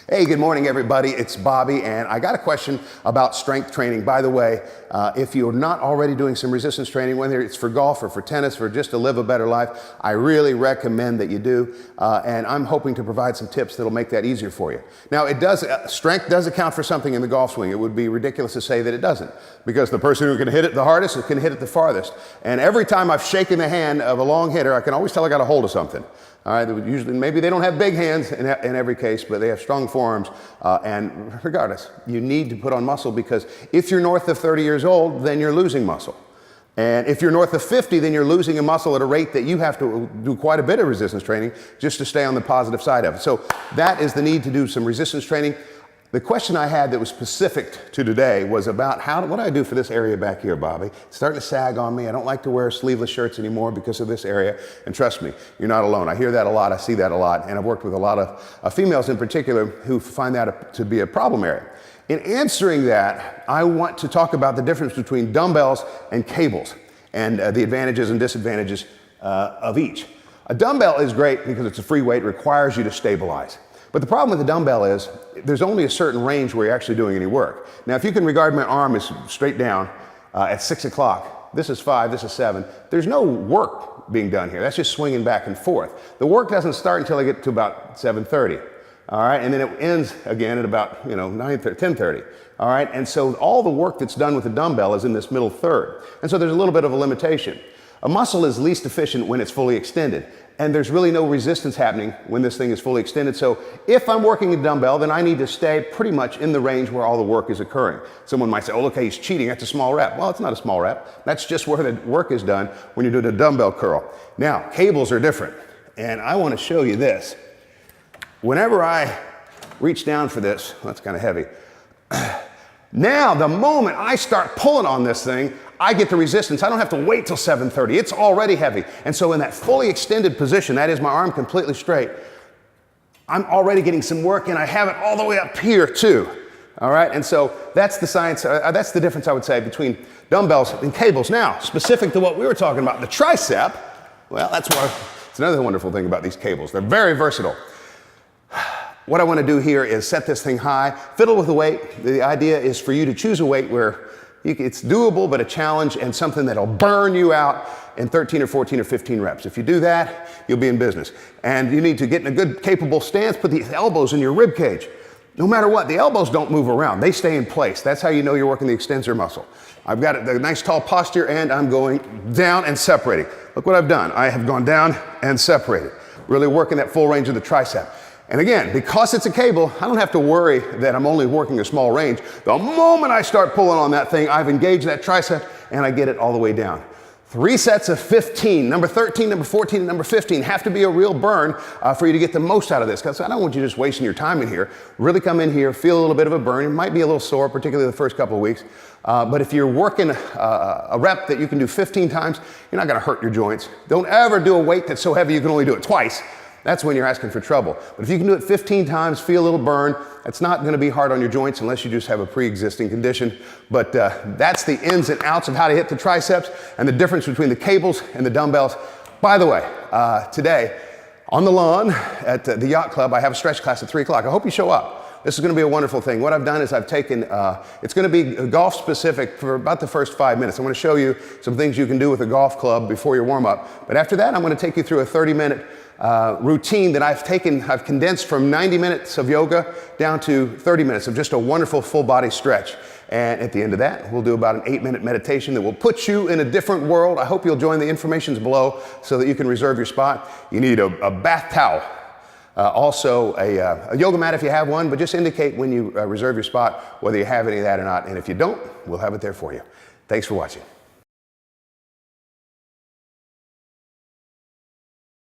Hey, good morning, everybody. It's Bobby, and I got a question about strength training. By the way, if you're not already doing some resistance training, whether it's for golf or for tennis, or just to live a better life, I really recommend that you do. And I'm hoping to provide some tips that'll make that easier for you. Now, strength does account for something in the golf swing. It would be ridiculous to say that it doesn't, because the person who can hit it the hardest can hit it the farthest. And every time I've shaken the hand of a long hitter, I can always tell I got a hold of something. All right, usually, maybe they don't have big hands in every case, but they have strong forearms. And regardless, you need to put on muscle, because if you're north of 30 years old, then you're losing muscle. And if you're north of 50, then you're losing a muscle at a rate that you have to do quite a bit of resistance training just to stay on the positive side of it. So that is the need to do some resistance training. The question I had that was specific to today was about what do I do for this area back here, Bobby? It's starting to sag on me. I don't like to wear sleeveless shirts anymore because of this area. And trust me, you're not alone. I hear that a lot. I see that a lot. And I've worked with a lot of females in particular who find that to be a problem area. In answering that, I want to talk about the difference between dumbbells and cables and the advantages and disadvantages of each. A dumbbell is great because it's a free weight, requires you to stabilize. But the problem with the dumbbell is there's only a certain range where you're actually doing any work. Now, if you can regard my arm as straight down at 6 o'clock, this is 5, this is 7, there's no work being done here. That's just swinging back and forth. The work doesn't start until I get to about 7:30, all right? And then it ends again at about 10:30, all right? And so all the work that's done with the dumbbell is in this middle third. And so there's a little bit of a limitation. A muscle is least efficient when it's fully extended. And there's really no resistance happening when this thing is fully extended. So if I'm working a dumbbell, then I need to stay pretty much in the range where all the work is occurring. Someone might say, oh, look, he's cheating. That's a small rep. Well, it's not a small rep. That's just where the work is done when you're doing a dumbbell curl. Now, cables are different. And I want to show you this. Whenever I reach down for this, well, that's kind of heavy. Now, the moment I start pulling on this thing, I get the resistance. I don't have to wait till 7:30. It's already heavy. And so in that fully extended position, that is my arm completely straight, I'm already getting some work, and I have it all the way up here too. All right, and so that's the science, that's the difference I would say between dumbbells and cables. Now, specific to what we were talking about, the tricep, well, it's another wonderful thing about these cables. They're very versatile. What I want to do here is set this thing high, fiddle with the weight. The idea is for you to choose a weight where it's doable, but a challenge, and something that'll burn you out in 13 or 14 or 15 reps. If you do that, you'll be in business. And you need to get in a good, capable stance, put the elbows in your rib cage. No matter what, the elbows don't move around. They stay in place. That's how you know you're working the extensor muscle. I've got a nice tall posture, and I'm going down and separating. Look what I've done. I have gone down and separated, really working that full range of the tricep. And again, because it's a cable, I don't have to worry that I'm only working a small range. The moment I start pulling on that thing, I've engaged that tricep, and I get it all the way down. 3 sets of 15. Number 13, number 14, and number 15 have to be a real burn for you to get the most out of this, because I don't want you just wasting your time in here. Really come in here, feel a little bit of a burn. It might be a little sore, particularly the first couple of weeks. But if you're working a rep that you can do 15 times, you're not going to hurt your joints. Don't ever do a weight that's so heavy you can only do it twice. That's when you're asking for trouble. But if you can do it 15 times, feel a little burn, it's not going to be hard on your joints unless you just have a pre-existing condition. But that's the ins and outs of how to hit the triceps and the difference between the cables and the dumbbells. By the way, today on the lawn at the Yacht Club, I have a stretch class at 3 o'clock. I hope you show up. This is going to be a wonderful thing. What I've done is I've taken, it's going to be golf specific for about the first 5 minutes. I'm going to show you some things you can do with a golf club before your warm up. But after that, I'm going to take you through a 30-minute routine that I've condensed from 90 minutes of yoga down to 30 minutes of just a wonderful full body stretch. And at the end of that, we'll do about an 8-minute meditation that will put you in a different world. I hope you'll join. The information's below so that you can reserve your spot. You need a bath towel. Also a yoga mat if you have one, but just indicate when you reserve your spot whether you have any of that or not. And if you don't, we'll have it there for you. Thanks for watching.